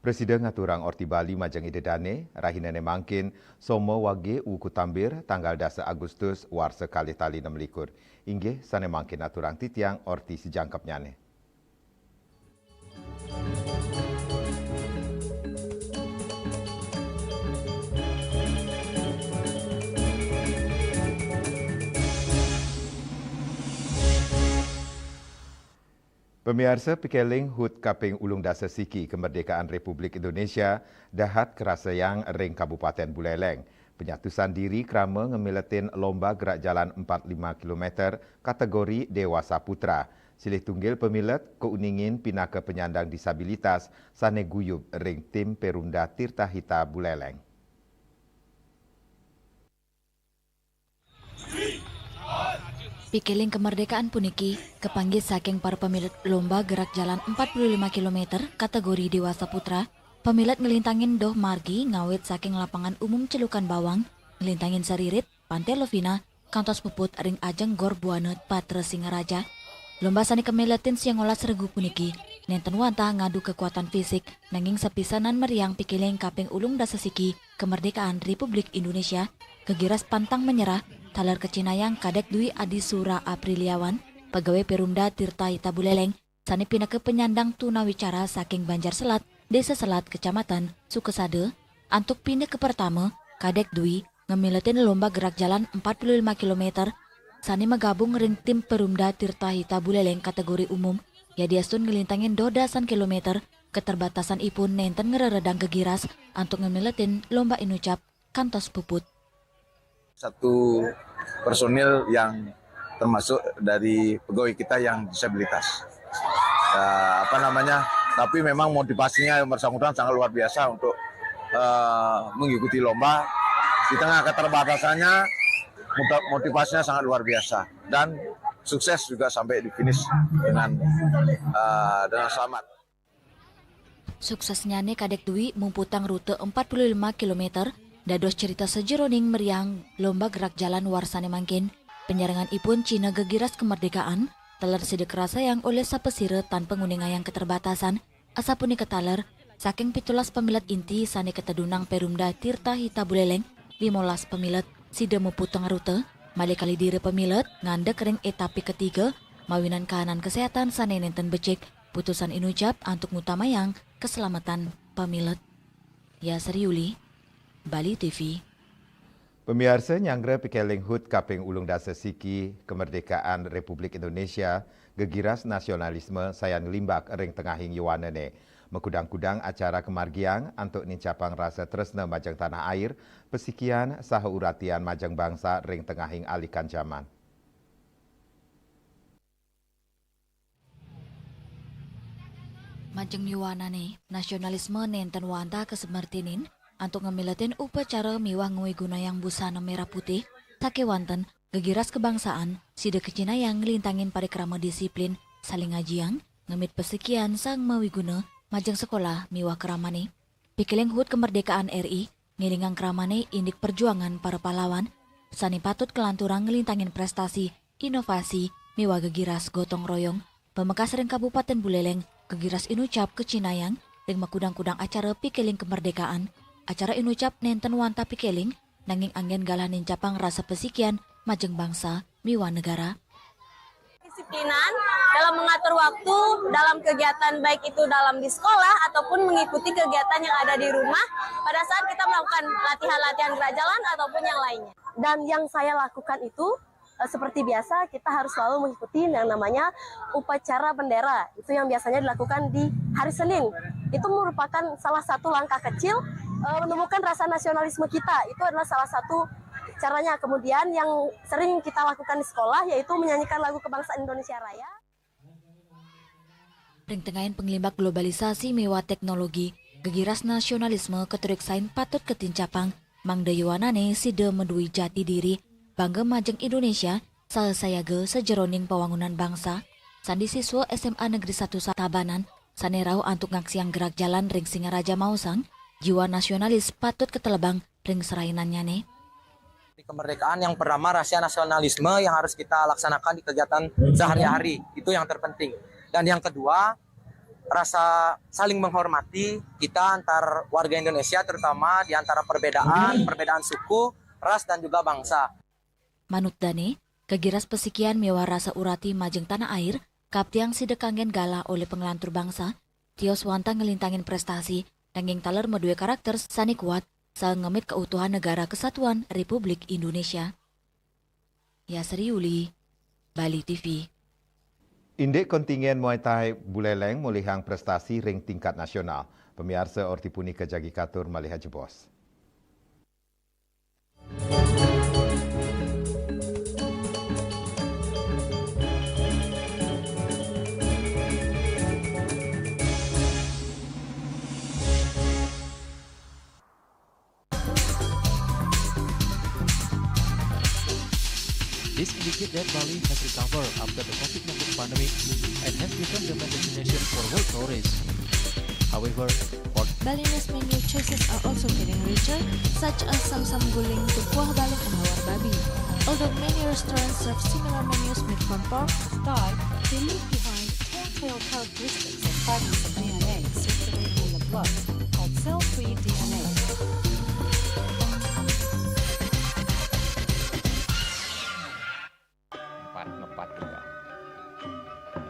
Presiden ngaturang Orti Bali Majang Idedane, rahinane mangkin, somo wage uku tambir tanggal 10 Agustus war sekali tali 6 likur. Inggih sane mangkin aturang titiang Orti sejangkap nyane. Pemirsa pikeling HUT Kaping Ulung Dasa Siki Kemerdekaan Republik Indonesia dahat kerasayang ring Kabupaten Buleleng. Penyatusan diri krama ngemiletin lomba gerak jalan 45 km kategori Dewasa Putra. Silih tunggil pemilet keuningin pinaka penyandang disabilitas sane guyub ring tim Perumda Tirta Hita Buleleng. Pikeling kemerdekaan puniki kepanggil saking para pemilik lomba gerak jalan 45 km kategori Dewasa Putra. Pemilik ngelintangin doh margi ngawit saking lapangan umum Celukan Bawang, ngelintangin Saririt, Pantai Lovina, kantos puput ring ajeng Gor Buanet Patra Singaraja. Lomba sani kemiletin siang olah seregu puniki, nenten wantah ngadu kekuatan fisik, nanging sepisanan meriang pikeling Kaping Ulung Dasa Siki Kemerdekaan Republik Indonesia, kegiras pantang menyerah, talar kecinayang Kadek Dwi Adi Sura Apriliawan, pegawai Perumda Tirta Hita Buleleng, sani pinake penyandang tunawicara saking Banjar Selat, Desa Selat, Kecamatan Sukesade, antuk pindah ke pertama, Kadek Dwi ngemiletin lomba gerak jalan 45 km, sani megabung ring tim Perumda Tirta Hita Buleleng kategori umum, ya diastun ngelintangin dodasan kilometer, keterbatasan ipun nenten ngereredang kegiras, antuk ngemiletin lomba inucap kantos puput. Satu personil yang termasuk dari pegawai kita yang disabilitas. Tapi memang motivasinya yang bersangkutan sangat luar biasa untuk mengikuti lomba. Di tengah keterbatasannya, motivasinya sangat luar biasa. Dan sukses juga sampai di finish dengan selamat. Suksesnya nih Kadek Dwi mumputang rute 45 km, dados cerita sejeroning meriang lomba gerak jalan warsane mangkin. Penyerangan ipun Cina gegiras kemerdekaan, teler sidek rasa yang oleh sapesire tanpa nguningayang keterbatasan, asapuni ketaler, saking pitulas pemilat inti sane ketedunang Perumda Tirta Hita Buleleng, 15 pemilat sida muputang rute, malikali diri pemilat, ngandek ring etapi ketiga, mawinan kahanan kesehatan sane nenten becik, putusan inucap antuk ngutamayang keselamatan pemilat. Ya Seriuli, Bali TV. Pemirsa nyangre pikeling HUT Kaping Ulung Dasa Siki Kemerdekaan Republik Indonesia gegiras nasionalisme sayang limbak ring tengahing yuwanene. Mekudang-kudang acara kemargiang antuk nincapang rasa tresna majang tanah air, pesikian saha uratian majang bangsa ring tengahing alikan zaman. Majeng yuwanane nasionalisme nenten wanta kesemertinin antuk ngemiletin upacara miwah ngui gunayang busana merah putih, take wanten, gegiras kebangsaan, sida kecinayang ngelintangin parikrama disiplin, saling ngajiang, ngemit pesekian sang mawiguna, majeng sekolah miwah keramane. Pikiling HUT Kemerdekaan RI, ngiringang keramane indik perjuangan para pahlawan, sani patut kelanturang ngelintangin prestasi, inovasi, miwah gegiras gotong royong, pemekas ring Kabupaten Buleleng, gegiras inucap kecinayang, ring makudang-kudang acara pikiling kemerdekaan, acara inucap nenten wanta pikeling, nanging angin galanin capang rasa pesikian, majeng bangsa, miwa negara. Disiplinan dalam mengatur waktu dalam kegiatan baik itu dalam di sekolah ataupun mengikuti kegiatan yang ada di rumah pada saat kita melakukan latihan-latihan gerak jalan ataupun yang lainnya. Dan yang saya lakukan itu seperti biasa kita harus selalu mengikuti yang namanya upacara bendera. Itu yang biasanya dilakukan di hari Senin. Itu merupakan salah satu langkah kecil menemukan rasa nasionalisme kita. Itu adalah salah satu caranya. Kemudian yang sering kita lakukan di sekolah yaitu menyanyikan lagu kebangsaan Indonesia Raya. Ring tengahin penglimbak globalisasi mewah teknologi, gegiras nasionalisme keteriksain patut ketincapang, mangda yuwanane sida medui jati diri, bangga majeng Indonesia, salah sayaga sejeroning pewangunan bangsa, sandi siswa SMA Negeri 1 Tabanan, sanerau antuk ngaksiang gerak jalan ring Singaraja Mausang, jiwa nasionalis patut ketelebang ring serainannya nih. Kemerdekaan yang pertama rasa nasionalisme yang harus kita laksanakan di kegiatan sehari-hari, itu yang terpenting. Dan yang kedua, rasa saling menghormati kita antar warga Indonesia, terutama di antara perbedaan suku, ras, dan juga bangsa. Manut Dane, kegiras pesikian mewah rasa urati majeng tanah air, kaptiang sidekangen gala oleh pengelantur bangsa, tios wanta ngelintangin prestasi, nanging taler medue karakter sani kuat, sangemit keutuhan negara kesatuan Republik Indonesia. Yasri Uli, Bali TV. Indek kontingen Muay Thai Buleleng mulihang prestasi ring tingkat nasional. Pemirsa ortipuni kejagi katur malihat jebos. This indicates that Bali has recovered after the COVID-19 pandemic and has become the main destination for world tourists. However, Balinese menu choices are also getting richer, such as samsam guling to kuah balik and hawar babi. Although many restaurants serve similar menus made from pork, Thai, they leave behind telltale characteristics of fragments of DNA circulating in the blood, called cell-free DNA. Ngepat juga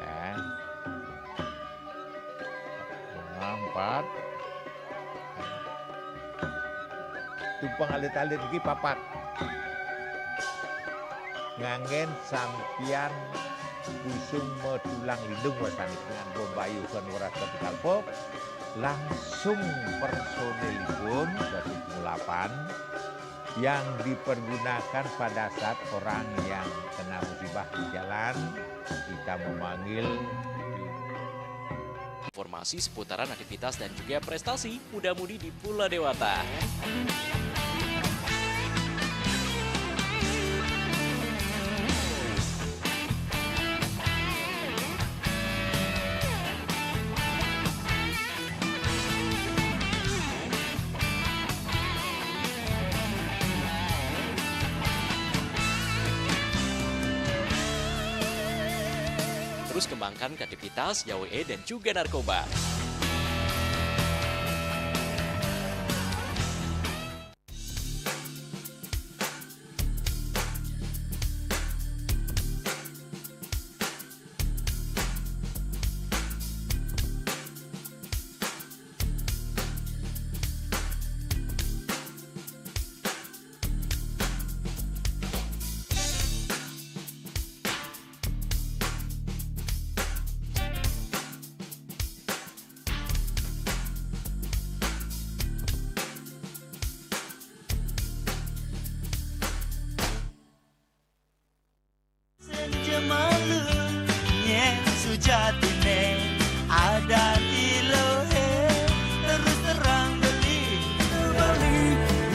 ya, 4 tumpang alit-alit lagi papat ngangen sampian busung medulang lindung wasani dengan bombayu kan waras kapital pop langsung personelipun 28 yang dipergunakan pada saat orang yang kena musibah di jalan, kita memanggil. Informasi seputaran aktivitas dan juga prestasi muda-mudi di Pulau Dewata. Terus kembangkan kreativitas, YWE, dan juga narkoba. Ada di lohe terus terang beli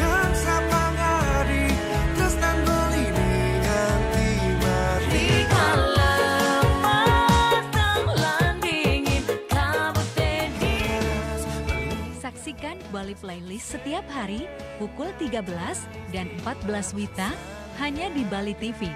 yang sapang hari terus dan beli nganti mati Kalau matang landingin kabut tenis. Saksikan Bali Playlist setiap hari pukul 13 dan 14 WITA hanya di Bali TV.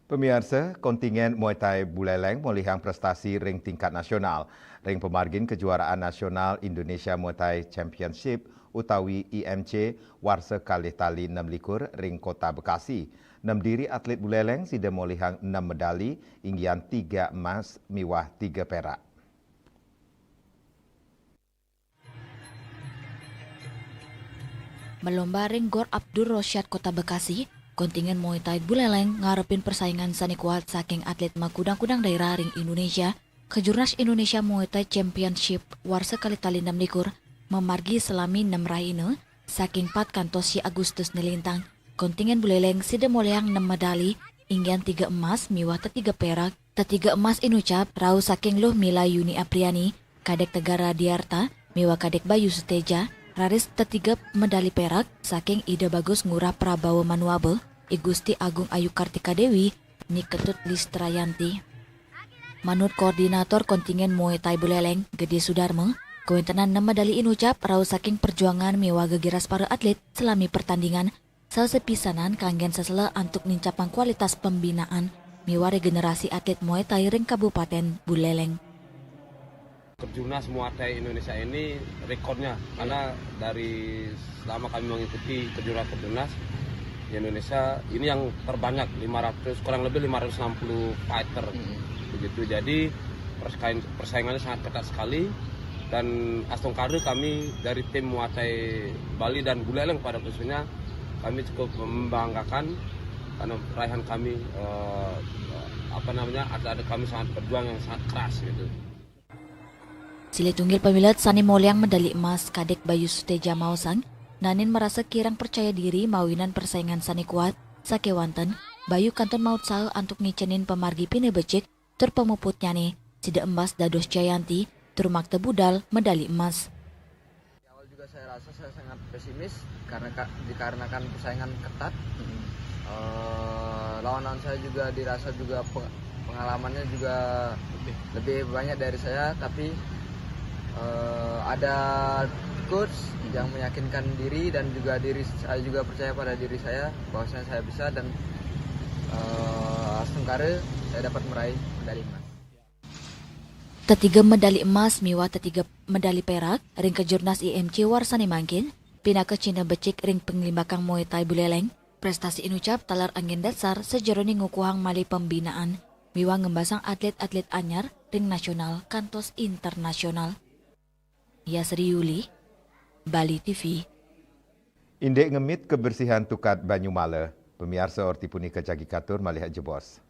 Pemirsa, kontingen Muay Thai Buleleng melihang prestasi ring tingkat nasional. Ring pemargin kejuaraan nasional Indonesia Muay Thai Championship utawi IMC warsa kalih tali 6 ring kota Bekasi. 6 diri atlet Buleleng sida melihang 6 medali, inggian 3 emas, miwah 3 perak. Melomba ring Gor Abdur Rosyad Kota Bekasi, kontingen Muay Thai Buleleng ngarepin persaingan sani kuat saking atlet makudang-kudang daerah ring Indonesia, Kejurnas Indonesia Muay Thai Championship warsa kali tali 6 memargi selami 6 raine saking 4 kantos si Agustus Nelintang. Kontingen Buleleng sida molehang 6 medali, inggian 3 emas, miwah 3 perak, 3 emas inucap rau saking Luh Mila Yuni Apriani, Kadek Tegara Diarta, miwah Kadek Bayu Suteja, raris 3 medali perak saking Ida Bagus Ngurah Prabawa Manuabe, Igusti Agung Ayu Kartika Dewi, Niketut Listrayanti. Manut Koordinator Kontingen Muay Thai Buleleng, Gede Sudarmo, kawintenan 6 medali inucap rau saking perjuangan miwa gegiras para atlet selami pertandingan, sepisanan kanggen sesela untuk nincapang kualitas pembinaan miwa regenerasi atlet Muay Thai ring Kabupaten Buleleng. Kejurnas Muay Thai Indonesia ini rekornya, karena dari selama kami mengikuti kejurnas di Indonesia ini yang terbanyak 500, kurang lebih 560 fighter begitu. Jadi persaingannya sangat ketat sekali, dan astungkare kami dari tim Muay Thai Bali dan Buleleng pada khususnya kami cukup membanggakan karena raihan kami atlet kami sangat berjuang yang sangat keras gitu. Sili tunggil pemilat Sani Molyang medali emas Kadek Bayu Suteja Mausang, Nanin merasa kirang percaya diri mawinan persaingan Sani kuat, sakewanten, Bayu kanton maut sal untuk ngicenin pemargi pine becik, tur pemuputnya nih, sida emas Dados Jayanti, tur makte budal medali emas. Di awal juga saya rasa saya sangat pesimis dikarenakan persaingan ketat. Lawan-lawan saya juga dirasa juga pengalamannya juga lebih banyak dari saya, tapi ada coach yang meyakinkan diri dan juga saya juga percaya pada diri saya bahwasanya saya bisa, dan astungkare saya dapat meraih medali emas. Tetiga medali emas miwa tetiga medali perak ring kejurnas IMC Warsani Mangkin, pina ke Cina becik ring penglimbakang Muay Thai Buleleng, prestasi inucap talar angin dasar sejeroni ngukuhang mali pembinaan, miwa ngembasang atlet-atlet anyar ring nasional kantos internasional. Yasri Yuli, Bali TV. Indek ngemit kebersihan Tukat Banyumala, pemirsa orti puni kecagi katur malihat jebos.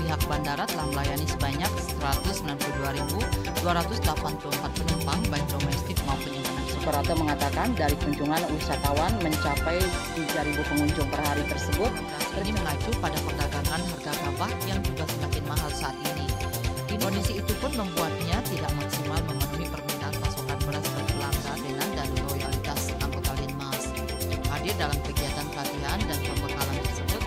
Pihak bandara telah melayani sebanyak 192.284 penumpang baik domestik maupun internasional. Suprapto mengatakan dari kunjungan wisatawan mencapai 3.000 pengunjung per hari tersebut. Ini mengacu pada perdagangan harga gabah yang juga semakin mahal saat ini. Kondisi itu pun membuatnya tidak maksimal memenuhi permintaan pasokan beras berpelanggan dan loyalitas anggota Linmas. Hadir dalam kegiatan pelatihan dan pembekalan tersebut,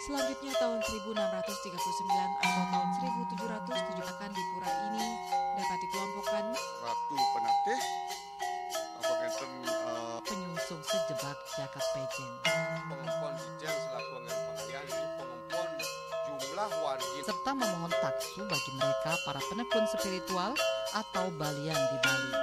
selanjutnya tahun 1639 atau tahun 1707 akan di pura ini dapat dikelompokkan Ratu Penatih atau penyungsung sejebak jagat pejen. Pengumpul Sijen selaku anggaran pakaian di pengumpul jumlah warga serta memohon taksu bagi mereka para penekun spiritual atau balian di Bali.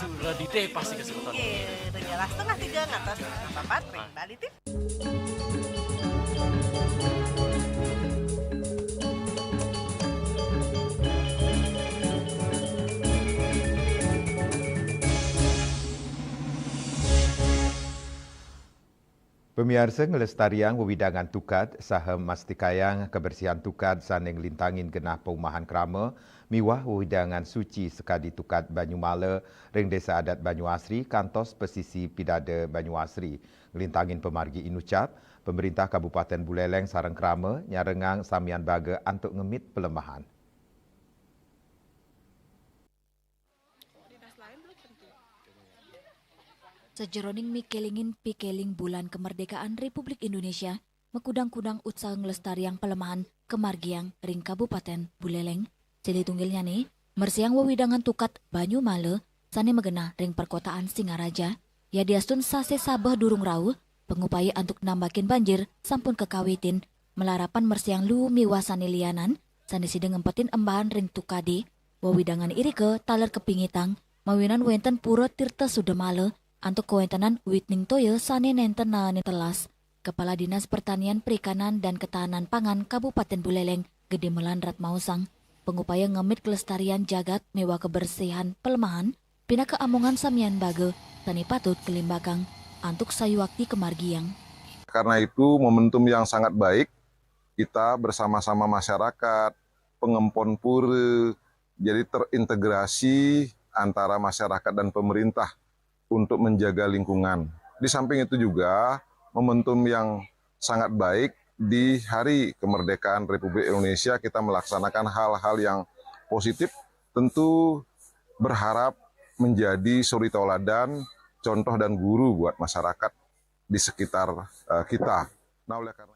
Suradite pasti kesebutan. Iya, dengan 2:30 ngatos 4 Bali TV. Pemirsa ngelestarian wewidangan tukad saha mastikayang kebersihan tukad saneng lintangin genah perumahan Krama miwah wewidangan suci sekadi tukad Banyumala ring desa adat Banyuasri kantos pesisi Pidada Banyuasri ngelintangin pemargi inucap pemerintah Kabupaten Buleleng sareng Krama nyarengang samian baga antuk ngemit pelemahan. Sejeroning mikelingin pikeling bulan kemerdekaan Republik Indonesia, mekudang-kudang utsal ngelestariang pelemahan kemargiang ring Kabupaten Buleleng. Jadi tunggilnya nih, mersiang wewidangan tukat Banyumala, sane megena ring perkotaan Singaraja, ya diastun sase sabah durung rauh, pengupaya untuk nambakin banjir, sampun kekawitin, melarapan mersiang lu miwasane lianan, sane sideng ngempetin embahan ring tukadi, wewidangan irike taler kepingitang, mawinan wenten pura tirta sudemala, antuk kewentanan Witning Toyo sane nenten naane telas. Kepala Dinas Pertanian Perikanan dan Ketahanan Pangan Kabupaten Buleleng Gede Melandrat Mausang. Pengupaya ngemit kelestarian jagat mewah kebersihan pelemahan pina keamongan samian baga sane patut kelimbakang antuk sayuakti kemargiang. Karena itu momentum yang sangat baik kita bersama-sama masyarakat, pengempon pura, jadi terintegrasi antara masyarakat dan pemerintah untuk menjaga lingkungan. Di samping itu juga momentum yang sangat baik di Hari Kemerdekaan Republik Indonesia kita melaksanakan hal-hal yang positif, tentu berharap menjadi suri tauladan, contoh dan guru buat masyarakat di sekitar kita. Nah, oleh karena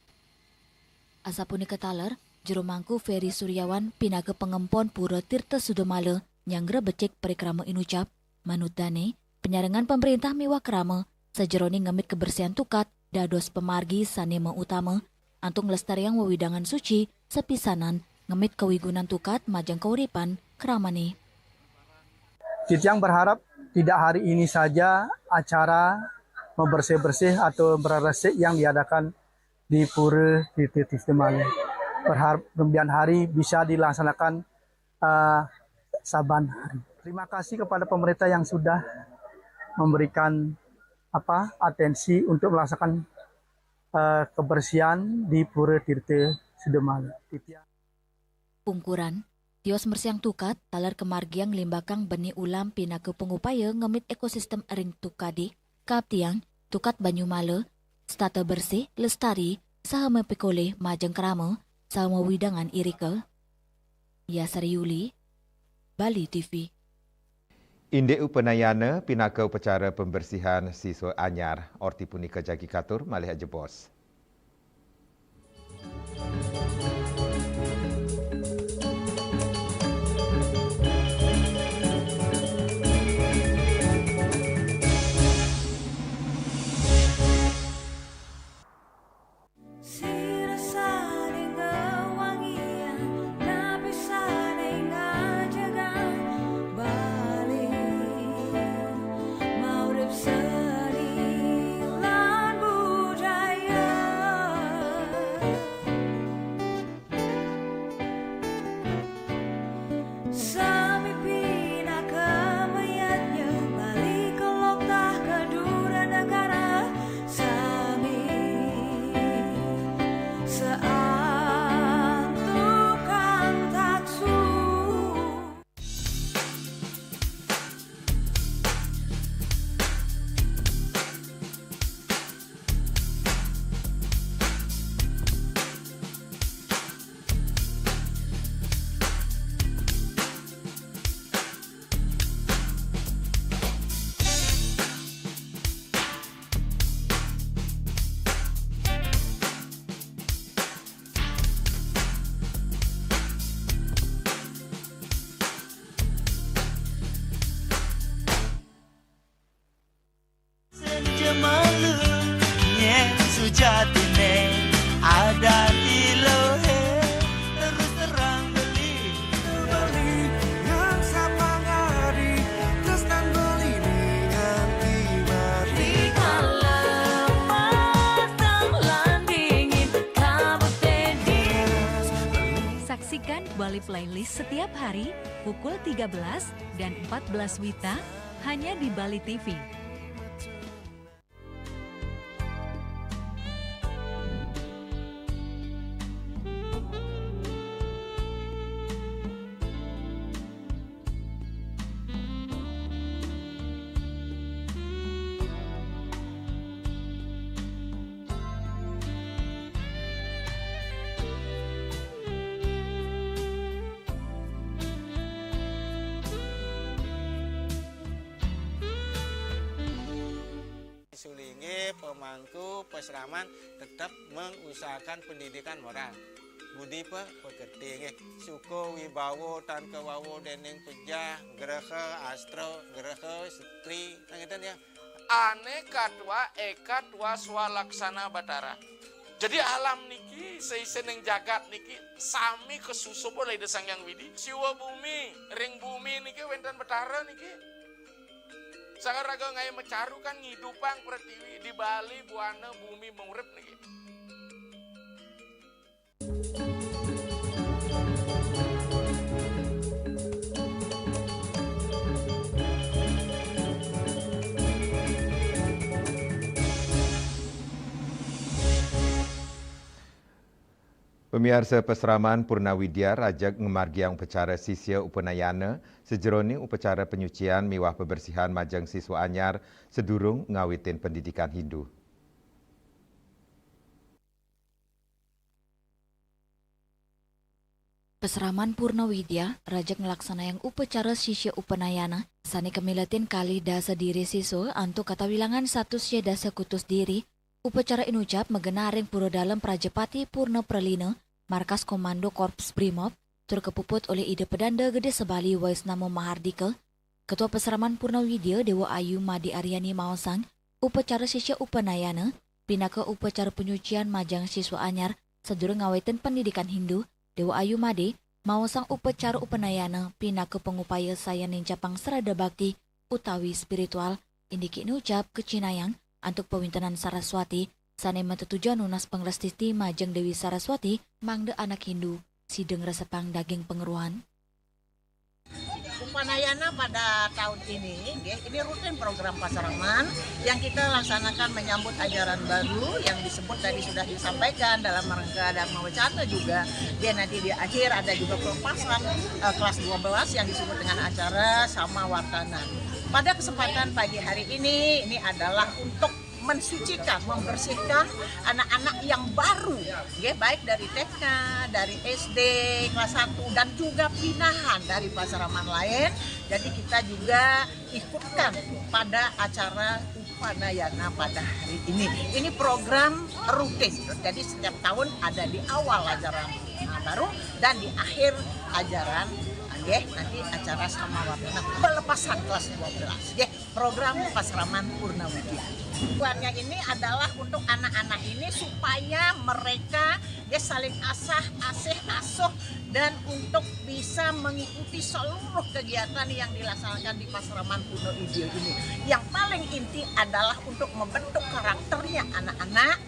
Asapuni ketaler, jero mangku Ferry Suryawan pinake pengempon pura Tirta Sudemala nyanggra becek perikrama inucap manut dane penyarengan pemerintah miwah krama sejeroni ngemit kebersihan tukat dados pemargi sanema utama antung lestariang wewidangan suci sepisanan ngemit kewigunan tukat majang keuripan kramane. Kita yang berharap tidak hari ini saja acara membersih-bersih atau berresik yang diadakan di Pura Tirta Sudemala. Berharap kemudian hari bisa dilaksanakan saban hari. Terima kasih kepada pemerintah yang sudah memberikan atensi untuk melaksanakan kebersihan di Pura Tirta Sudemala. Pungkuran, tios mersiang tukat talar kemargiang limbakang benih ulam pinake pengupaya ngemit ekosistem ring tukadi, kaptiang, tukat Banyumala, stata bersih, lestari, saha mepikole majeng krama, sama widangan irike. Yasari Yuli, Bali TV. Inde upenayana pinaka upacara pembersihan siswa anyar orti punika jagi katur malih jebos. Jatine ada di lohe terus terang beli yang sapangari terus dan beli nganti mati kalau matang landingin kabut tedis. Saksikan Bali Playlist setiap hari pukul 13 dan 14 WITA hanya di Bali TV. pemangku peseraman tetap mengusahakan pendidikan moral. Budi pekerti suku wibawo tan kewawo dening pejah gereha astro gereha setri ngeten ya. Aneka tua eka tua swalaksana batara. Jadi alam niki seiseneng jagat niki sami kesusup oleh desang yang widi. Siwa bumi, ring bumi niki wenten batara niki. Sangaraga ngai mecaru kan ngidupang pertiwi di Bali buana bumi mengurip niki. Pemirsa Peseraman Purnawidya rajak ngemargiang upacara sisya upanayana sejeroning upacara penyucian miwah pebersihan majang siswa anyar sedurung ngawitin pendidikan Hindu. Peseraman Purnawidya rajak ngelaksanayang upacara sisya upanayana sani kemilatin kali dasa diri siswa antu kata wilangan satu sya dasa kutus diri. Upacara inucap megenaring pura dalam Prajapati Purna Pralina Markas Komando Korps Brimob, terkepuput oleh ide pedanda Gede Sebali Waisnamo Mahardika, Ketua Peseraman Purnawidya Dewa Ayu Madi Aryani Maosang, upacara sisya upanayana, pinaka upacara penyucian majang siswa anyar, sedurung ngawetan pendidikan Hindu, Dewa Ayu Madi, Maosang upacara upanayana, pinaka pengupaya saya nincapang serada bakti, utawi spiritual, indiki inucap kecinayang, antuk pewintenan Saraswati, sane metutujuan nunas penglestiti majeng Dewi Saraswati, mangde anak Hindu, sideng resepang daging pengeruhan. Upanayana pada tahun ini rutin program Pasaraman yang kita laksanakan menyambut ajaran baru yang disebut tadi sudah disampaikan dalam rangka Dharma Wacana juga. Dia nanti di akhir ada juga pelepasan kelas 12 yang disebut dengan acara Sama Wartana. Pada kesempatan pagi hari ini adalah untuk mensucikan, membersihkan anak-anak yang baru, baik dari TK, dari SD, kelas 1, dan juga pinahan dari Pasaraman lain. Jadi kita juga ikutkan pada acara Upanayana pada hari ini. Ini program rutin, jadi setiap tahun ada di awal ajaran baru dan di akhir ajaran nanti acara Sama Wartana pelepasan kelas 12 program Pasaraman Purnawidya. Tujuannya ini adalah untuk anak-anak ini supaya mereka saling asuh dan untuk bisa mengikuti seluruh kegiatan yang dilaksanakan di Pasaraman Purnawidya ini. Yang paling inti adalah untuk membentuk karakternya anak-anak,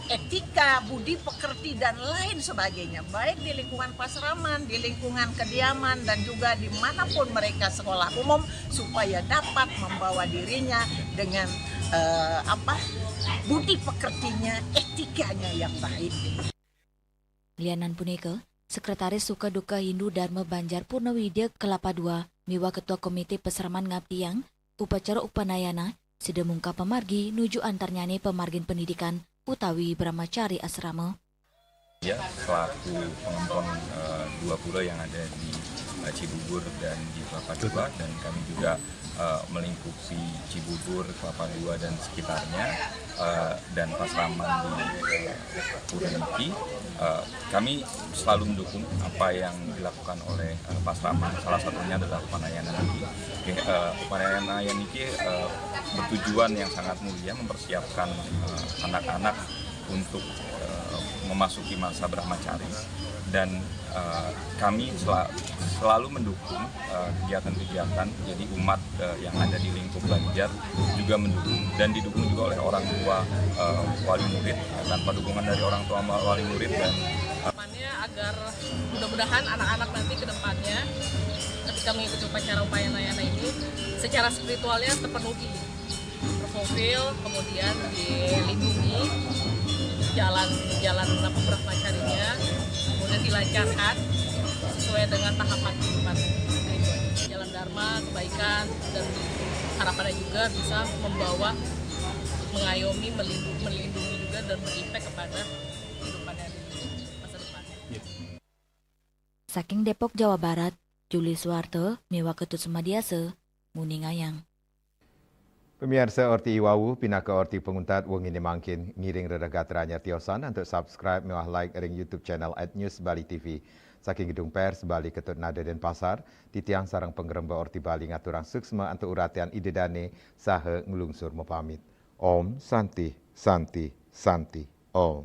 etika, budi pekerti, dan lain sebagainya, baik di lingkungan pasaraman, di lingkungan kediaman, dan juga dimanapun mereka sekolah umum, supaya dapat membawa dirinya dengan budi pekertinya, etikanya yang baik. Lianan punika, Sekretaris Suka Duka Hindu Dharma Banjar Purnawidya Kelapa II, miwa Ketua Komite Peseraman Ngaptiang, upacara upanayana, sedemungka pemargi nuju antarnyane pemargin pendidikan, utawi Brahmacari Asrama. Ya, selaku pengempon dua pura yang ada di Cibubur dan di Kelapa II, dan kami juga melingkupi Cibubur, Kelapa II dan sekitarnya, dan Pasaraman di Pura niki, kami selalu mendukung apa yang dilakukan oleh Pasaraman. Salah satunya adalah Upanayana niki. Upanayana niki bertujuan yang sangat mulia mempersiapkan anak-anak untuk memasuki masa Brahmacari, dan kami selalu mendukung kegiatan-kegiatan. Jadi umat yang ada di lingkup Banjar juga mendukung, dan didukung juga oleh orang tua wali murid. Tanpa dukungan dari orang tua wali murid dan agar mudah-mudahan anak-anak nanti ke depannya ketika mengikuti upacara upanayana ini secara spiritualnya terpenuhi, terfulfill, kemudian dilindungi jalan Brahmacarinya, kemudian dilancarkan sesuai dengan tahapan kehidupan, jalan dharma, kebaikan, dan harapannya juga bisa membawa, mengayomi, melindungi juga, dan berimpact kepada kehidupannya di masa depan. Saking Depok, Jawa Barat, Juli Suwarto, miwa Ketut Sumadiase, Muni Ngayang. Pemirsa orti iwawu pinaka orti penguntat wong ini mangkin ngiring redaga teranyar tiosan untuk subscribe mewah like ring YouTube channel @News Bali TV. Saking gedung pers Bali Ketut Nada dan Pasar, titiang sarang penggeremba orti Bali ngaturang suksma untuk uratian ide dane saha ngelungsur mepamit. Om Santi Santi Santi Om.